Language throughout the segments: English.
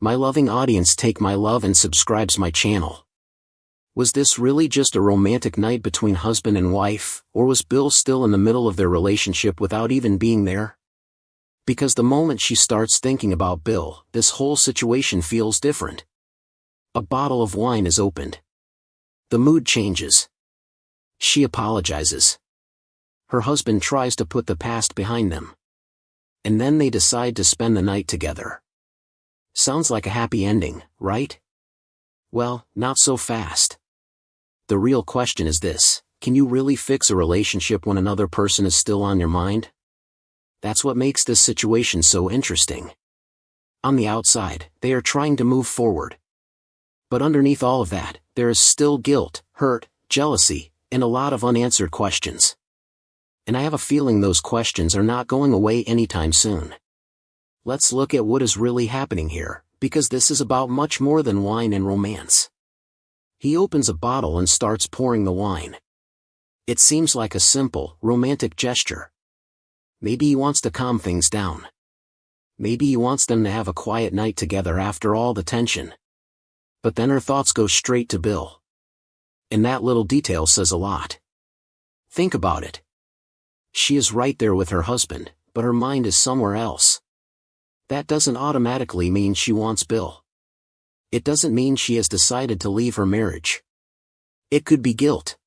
My loving audience, take my love and subscribes my channel. Was this really just a romantic night between husband and wife, or was Bill still in the middle of their relationship without even being there? Because the moment she starts thinking about Bill, this whole situation feels different. A bottle of wine is opened. The mood changes. She apologizes. Her husband tries to put the past behind them. And then they decide to spend the night together. Sounds like a happy ending, right? Well, not so fast. The real question is this: can you really fix a relationship when another person is still on your mind? That's what makes this situation so interesting. On the outside, they are trying to move forward. But underneath all of that, there is still guilt, hurt, jealousy, and a lot of unanswered questions. And I have a feeling those questions are not going away anytime soon. Let's look at what is really happening here, because this is about much more than wine and romance. He opens a bottle and starts pouring the wine. It seems like a simple, romantic gesture. Maybe he wants to calm things down. Maybe he wants them to have a quiet night together after all the tension. But then her thoughts go straight to Bill. And that little detail says a lot. Think about it. She is right there with her husband, but her mind is somewhere else. That doesn't automatically mean she wants Bill. It doesn't mean she has decided to leave her marriage. It could be guilt.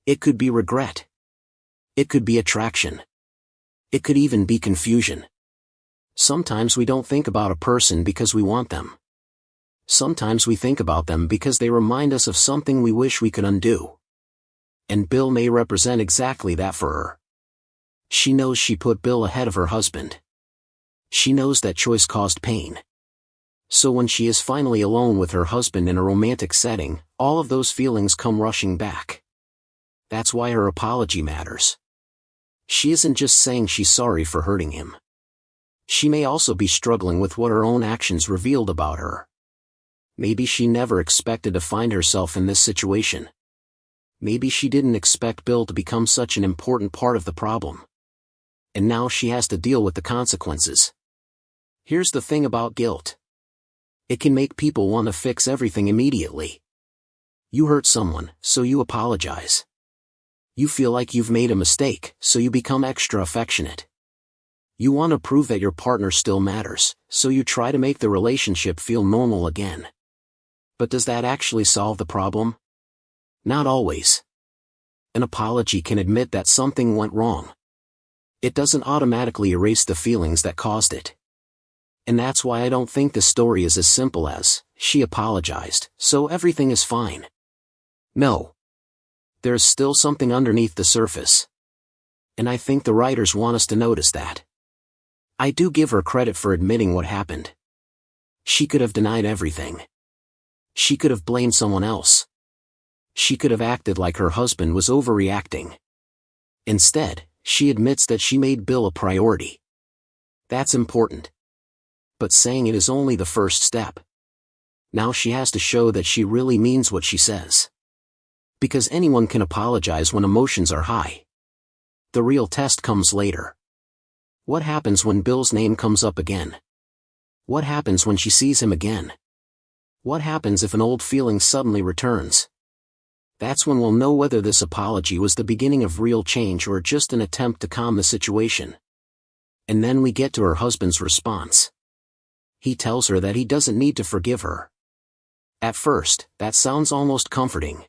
It could be regret. It could be attraction. It could even be confusion. Sometimes we don't think about a person because we want them. Sometimes we think about them because they remind us of something we wish we could undo. And Bill may represent exactly that for her. She knows she put Bill ahead of her husband. She knows that choice caused pain. So when she is finally alone with her husband in a romantic setting, all of those feelings come rushing back. That's why her apology matters. She isn't just saying she's sorry for hurting him. She may also be struggling with what her own actions revealed about her. Maybe she never expected to find herself in this situation. Maybe she didn't expect Bill to become such an important part of the problem. And now she has to deal with the consequences. Here's the thing about guilt. It can make people want to fix everything immediately. You hurt someone, so you apologize. You feel like you've made a mistake, so you become extra affectionate. You want to prove that your partner still matters, so you try to make the relationship feel normal again. But does that actually solve the problem? Not always. An apology can admit that something went wrong. It doesn't automatically erase the feelings that caused it. And that's why I don't think the story is as simple as, she apologized, so everything is fine. No. There's still something underneath the surface. And I think the writers want us to notice that. I do give her credit for admitting what happened. She could have denied everything. She could have blamed someone else. She could have acted like her husband was overreacting. Instead, she admits that she made Bill a priority. That's important. But saying it is only the first step. Now she has to show that she really means what she says. Because anyone can apologize when emotions are high. The real test comes later. What happens when Bill's name comes up again? What happens when she sees him again? What happens if an old feeling suddenly returns? That's when we'll know whether this apology was the beginning of real change or just an attempt to calm the situation. And then we get to her husband's response. He tells her that he doesn't need to forgive her. At first, that sounds almost comforting.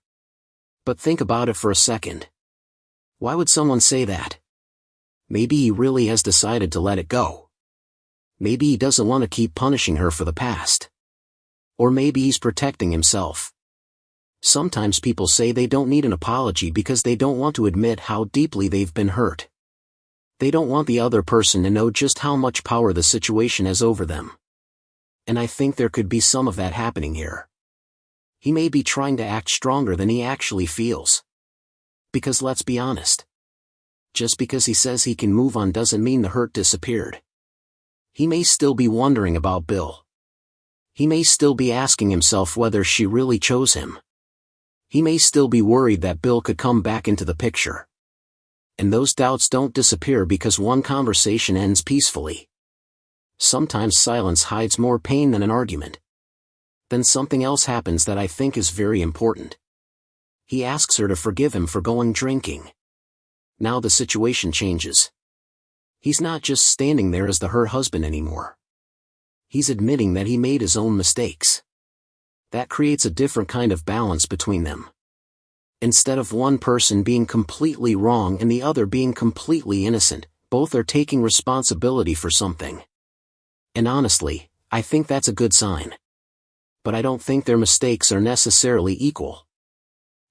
But think about it for a second. Why would someone say that? Maybe he really has decided to let it go. Maybe he doesn't want to keep punishing her for the past. Or maybe he's protecting himself. Sometimes people say they don't need an apology because they don't want to admit how deeply they've been hurt. They don't want the other person to know just how much power the situation has over them. And I think there could be some of that happening here. He may be trying to act stronger than he actually feels. Because let's be honest. Just because he says he can move on doesn't mean the hurt disappeared. He may still be wondering about Bill. He may still be asking himself whether she really chose him. He may still be worried that Bill could come back into the picture. And those doubts don't disappear because one conversation ends peacefully. Sometimes silence hides more pain than an argument. Then something else happens that I think is very important. He asks her to forgive him for going drinking. Now the situation changes. He's not just standing there as the hurt husband anymore. He's admitting that he made his own mistakes. That creates a different kind of balance between them. Instead of one person being completely wrong and the other being completely innocent, both are taking responsibility for something. And honestly, I think that's a good sign. But I don't think their mistakes are necessarily equal.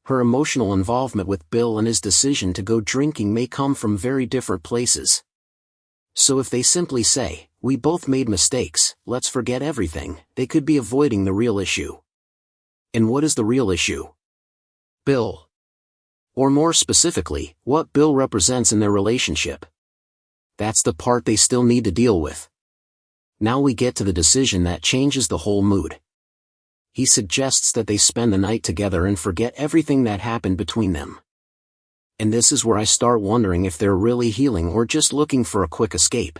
Her emotional involvement with Bill and his decision to go drinking may come from very different places. So if they simply say, "We both made mistakes, let's forget everything," they could be avoiding the real issue. And what is the real issue? Bill. Or more specifically, what Bill represents in their relationship. That's the part they still need to deal with. Now we get to the decision that changes the whole mood. He suggests that they spend the night together and forget everything that happened between them. And this is where I start wondering if they're really healing or just looking for a quick escape.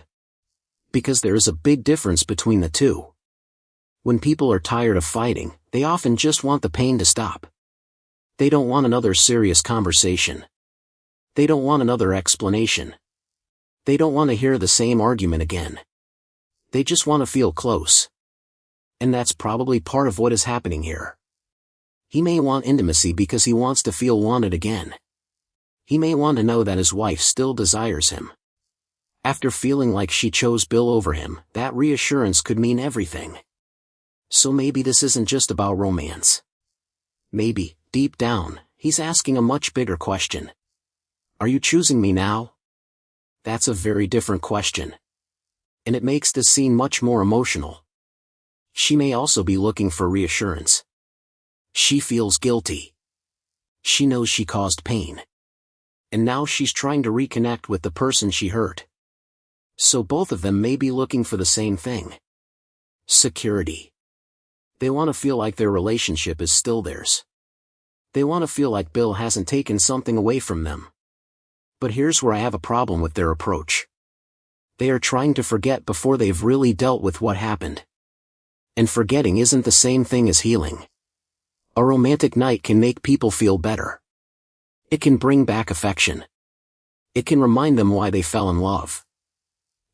Because there is a big difference between the two. When people are tired of fighting, they often just want the pain to stop. They don't want another serious conversation. They don't want another explanation. They don't want to hear the same argument again. They just want to feel close. And that's probably part of what is happening here. He may want intimacy because he wants to feel wanted again. He may want to know that his wife still desires him. After feeling like she chose Bill over him, that reassurance could mean everything. So maybe this isn't just about romance. Maybe, deep down, he's asking a much bigger question. Are you choosing me now? That's a very different question. And it makes this scene much more emotional. She may also be looking for reassurance. She feels guilty. She knows she caused pain. And now she's trying to reconnect with the person she hurt. So both of them may be looking for the same thing. Security. They want to feel like their relationship is still theirs. They want to feel like Bill hasn't taken something away from them. But here's where I have a problem with their approach. They are trying to forget before they've really dealt with what happened. And forgetting isn't the same thing as healing. A romantic night can make people feel better. It can bring back affection. It can remind them why they fell in love.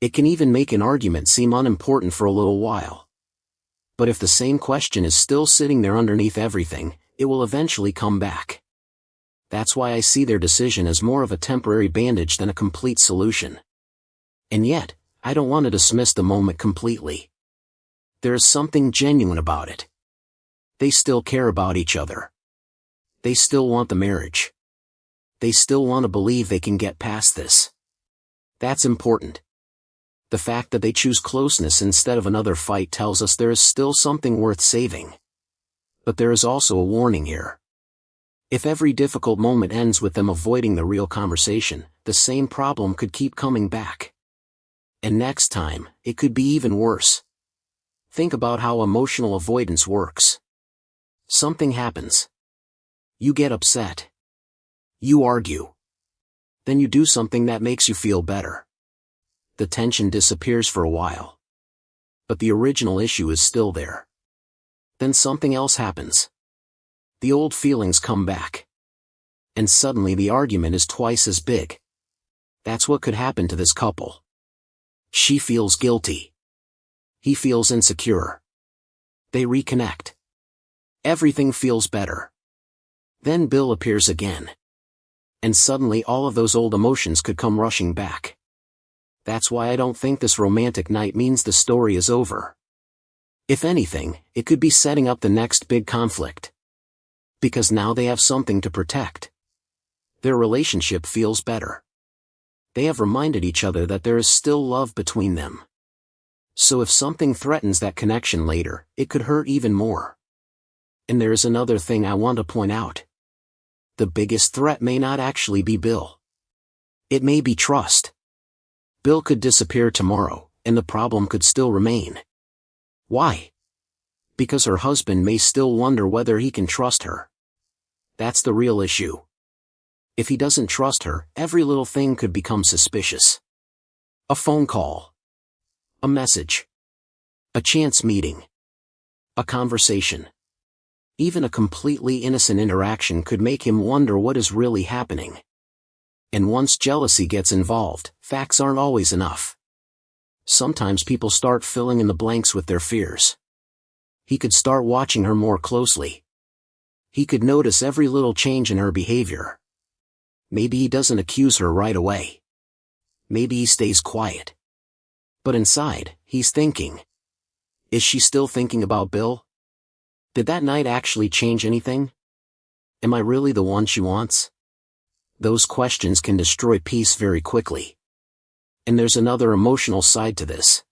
It can even make an argument seem unimportant for a little while. But if the same question is still sitting there underneath everything, it will eventually come back. That's why I see their decision as more of a temporary bandage than a complete solution. And yet, I don't want to dismiss the moment completely. There is something genuine about it. They still care about each other. They still want the marriage. They still want to believe they can get past this. That's important. The fact that they choose closeness instead of another fight tells us there is still something worth saving. But there is also a warning here. If every difficult moment ends with them avoiding the real conversation, the same problem could keep coming back. And next time, it could be even worse. Think about how emotional avoidance works. Something happens. You get upset. You argue. Then you do something that makes you feel better. The tension disappears for a while. But the original issue is still there. Then something else happens. The old feelings come back. And suddenly the argument is twice as big. That's what could happen to this couple. She feels guilty. He feels insecure. They reconnect. Everything feels better. Then Bill appears again. And suddenly all of those old emotions could come rushing back. That's why I don't think this romantic night means the story is over. If anything, it could be setting up the next big conflict. Because now they have something to protect. Their relationship feels better. They have reminded each other that there is still love between them. So if something threatens that connection later, it could hurt even more. And there is another thing I want to point out. The biggest threat may not actually be Bill. It may be trust. Bill could disappear tomorrow, and the problem could still remain. Why? Because her husband may still wonder whether he can trust her. That's the real issue. If he doesn't trust her, every little thing could become suspicious. A phone call. A message. A chance meeting. A conversation. Even a completely innocent interaction could make him wonder what is really happening. And once jealousy gets involved, facts aren't always enough. Sometimes people start filling in the blanks with their fears. He could start watching her more closely. He could notice every little change in her behavior. Maybe he doesn't accuse her right away. Maybe he stays quiet. But inside, he's thinking. Is she still thinking about Bill? Did that night actually change anything? Am I really the one she wants? Those questions can destroy peace very quickly. And there's another emotional side to this.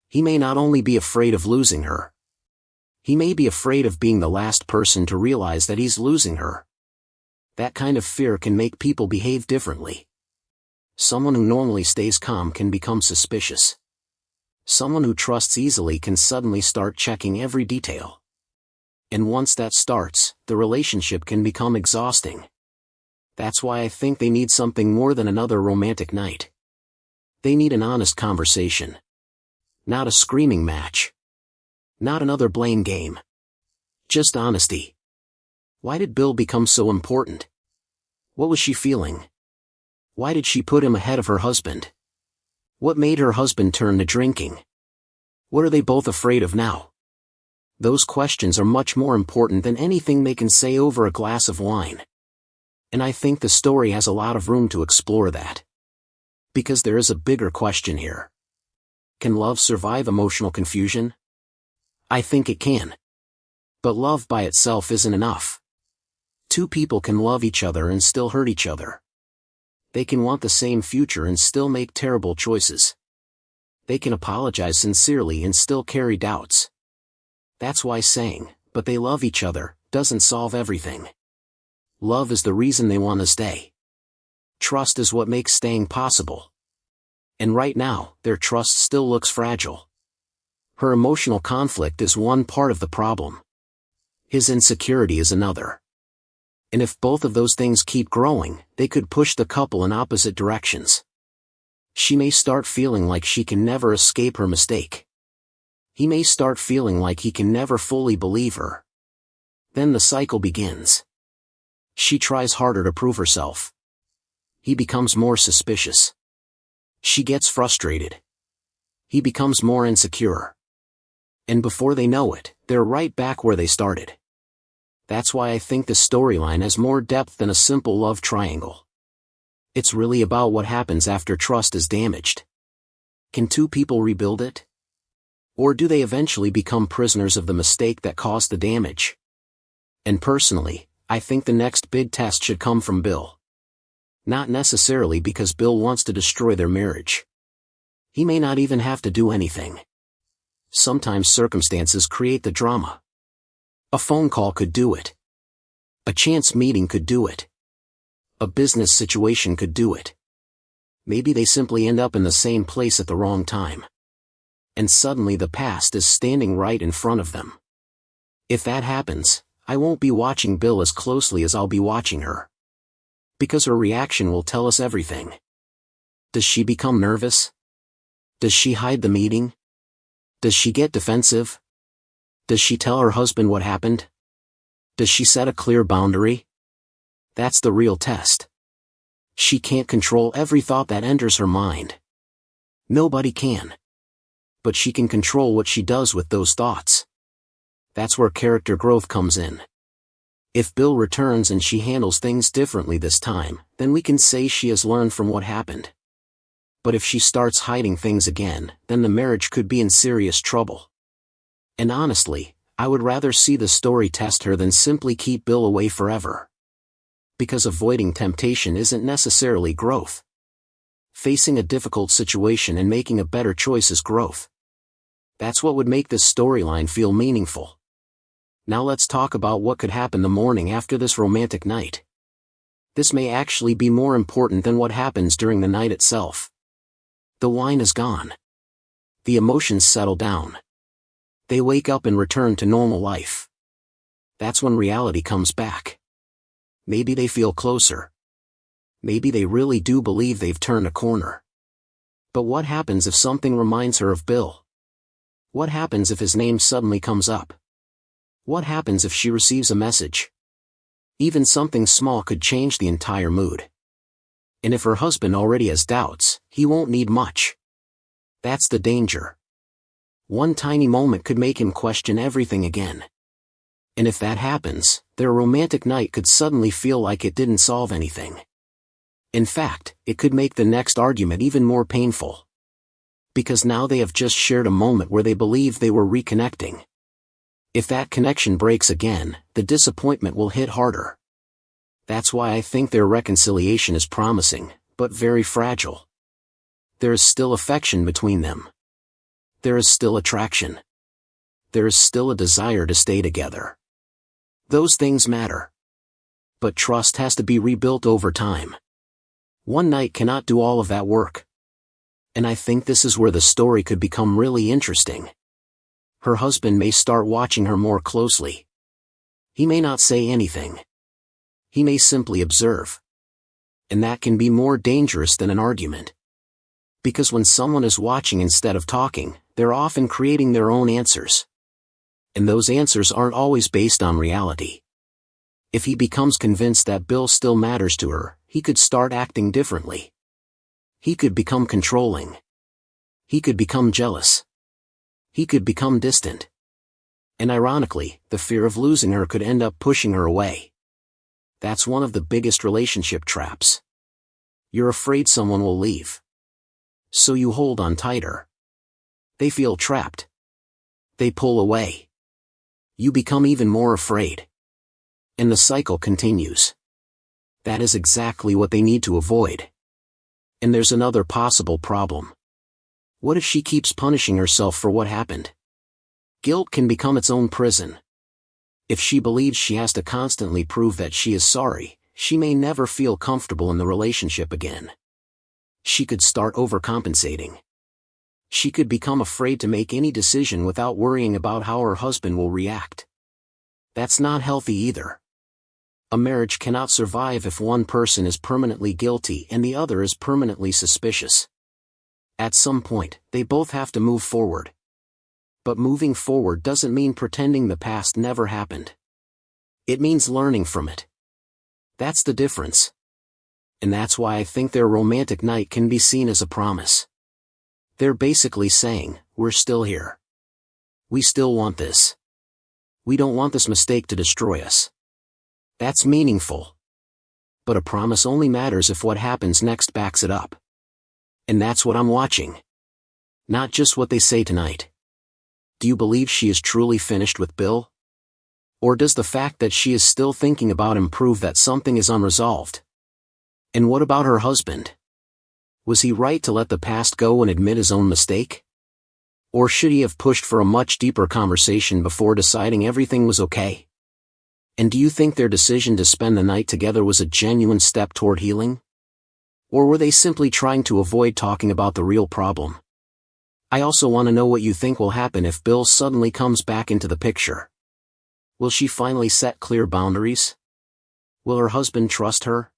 He may not only be afraid of losing her. He may be afraid of being the last person to realize that he's losing her. That kind of fear can make people behave differently. Someone who normally stays calm can become suspicious. Someone who trusts easily can suddenly start checking every detail. And once that starts, the relationship can become exhausting. That's why I think they need something more than another romantic night. They need an honest conversation. Not a screaming match. Not another blame game. Just honesty. Why did Bill become so important? What was she feeling? Why did she put him ahead of her husband? What made her husband turn to drinking? What are they both afraid of now? Those questions are much more important than anything they can say over a glass of wine. And I think the story has a lot of room to explore that. Because there is a bigger question here. Can love survive emotional confusion? I think it can. But love by itself isn't enough. Two people can love each other and still hurt each other. They can want the same future and still make terrible choices. They can apologize sincerely and still carry doubts. That's why saying, "but they love each other," doesn't solve everything. Love is the reason they want to stay. Trust is what makes staying possible. And right now, their trust still looks fragile. Her emotional conflict is one part of the problem. His insecurity is another. And if both of those things keep growing, they could push the couple in opposite directions. She may start feeling like she can never escape her mistake. He may start feeling like he can never fully believe her. Then the cycle begins. She tries harder to prove herself. He becomes more suspicious. She gets frustrated. He becomes more insecure. And before they know it, they're right back where they started. That's why I think the storyline has more depth than a simple love triangle. It's really about what happens after trust is damaged. Can two people rebuild it? Or do they eventually become prisoners of the mistake that caused the damage? And personally, I think the next big test should come from Bill. Not necessarily because Bill wants to destroy their marriage. He may not even have to do anything. Sometimes circumstances create the drama. A phone call could do it. A chance meeting could do it. A business situation could do it. Maybe they simply end up in the same place at the wrong time. And suddenly the past is standing right in front of them. If that happens, I won't be watching Bill as closely as I'll be watching her. Because her reaction will tell us everything. Does she become nervous? Does she hide the meeting? Does she get defensive? Does she tell her husband what happened? Does she set a clear boundary? That's the real test. She can't control every thought that enters her mind. Nobody can. But she can control what she does with those thoughts. That's where character growth comes in. If Bill returns and she handles things differently this time, then we can say she has learned from what happened. But if she starts hiding things again, then the marriage could be in serious trouble. And honestly, I would rather see the story test her than simply keep Bill away forever. Because avoiding temptation isn't necessarily growth. Facing a difficult situation and making a better choice is growth. That's what would make this storyline feel meaningful. Now let's talk about what could happen the morning after this romantic night. This may actually be more important than what happens during the night itself. The wine is gone. The emotions settle down. They wake up and return to normal life. That's when reality comes back. Maybe they feel closer. Maybe they really do believe they've turned a corner. But what happens if something reminds her of Bill? What happens if his name suddenly comes up? What happens if she receives a message? Even something small could change the entire mood. And if her husband already has doubts, he won't need much. That's the danger. One tiny moment could make him question everything again. And if that happens, their romantic night could suddenly feel like it didn't solve anything. In fact, it could make the next argument even more painful. Because now they have just shared a moment where they believe they were reconnecting. If that connection breaks again, the disappointment will hit harder. That's why I think their reconciliation is promising, but very fragile. There is still affection between them. There is still attraction. There is still a desire to stay together. Those things matter. But trust has to be rebuilt over time. One night cannot do all of that work. And I think this is where the story could become really interesting. Her husband may start watching her more closely. He may not say anything. He may simply observe. And that can be more dangerous than an argument. Because when someone is watching instead of talking, they're often creating their own answers. And those answers aren't always based on reality. If he becomes convinced that Bill still matters to her, he could start acting differently. He could become controlling. He could become jealous. He could become distant. And ironically, the fear of losing her could end up pushing her away. That's one of the biggest relationship traps. You're afraid someone will leave. So you hold on tighter. They feel trapped. They pull away. You become even more afraid. And the cycle continues. That is exactly what they need to avoid. And there's another possible problem. What if she keeps punishing herself for what happened? Guilt can become its own prison. If she believes she has to constantly prove that she is sorry, she may never feel comfortable in the relationship again. She could start overcompensating. She could become afraid to make any decision without worrying about how her husband will react. That's not healthy either. A marriage cannot survive if one person is permanently guilty and the other is permanently suspicious. At some point, they both have to move forward. But moving forward doesn't mean pretending the past never happened. It means learning from it. That's the difference. And that's why I think their romantic night can be seen as a promise. They're basically saying, we're still here. We still want this. We don't want this mistake to destroy us. That's meaningful. But a promise only matters if what happens next backs it up. And that's what I'm watching. Not just what they say tonight. Do you believe she is truly finished with Bill? Or does the fact that she is still thinking about him prove that something is unresolved? And what about her husband? Was he right to let the past go and admit his own mistake? Or should he have pushed for a much deeper conversation before deciding everything was okay? And do you think their decision to spend the night together was a genuine step toward healing? Or were they simply trying to avoid talking about the real problem? I also want to know what you think will happen if Bill suddenly comes back into the picture. Will she finally set clear boundaries? Will her husband trust her?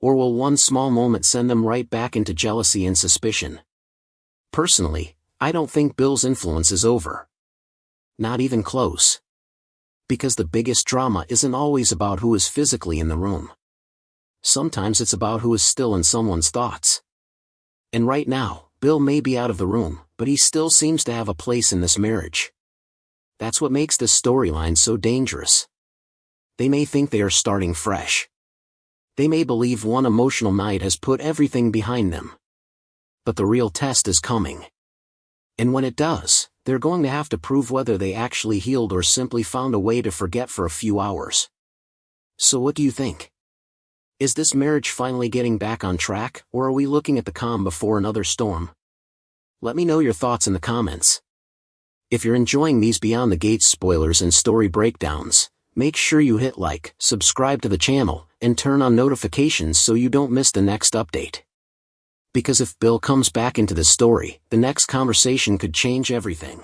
Or will one small moment send them right back into jealousy and suspicion? Personally, I don't think Bill's influence is over. Not even close. Because the biggest drama isn't always about who is physically in the room. Sometimes it's about who is still in someone's thoughts. And right now, Bill may be out of the room, but he still seems to have a place in this marriage. That's what makes this storyline so dangerous. They may think they are starting fresh. They may believe one emotional night has put everything behind them. But the real test is coming. And when it does, they're going to have to prove whether they actually healed or simply found a way to forget for a few hours. So what do you think? Is this marriage finally getting back on track, or are we looking at the calm before another storm? Let me know your thoughts in the comments. If you're enjoying these Beyond the Gates spoilers and story breakdowns, make sure you hit like, subscribe to the channel, and turn on notifications so you don't miss the next update. Because if Bill comes back into the story, the next conversation could change everything.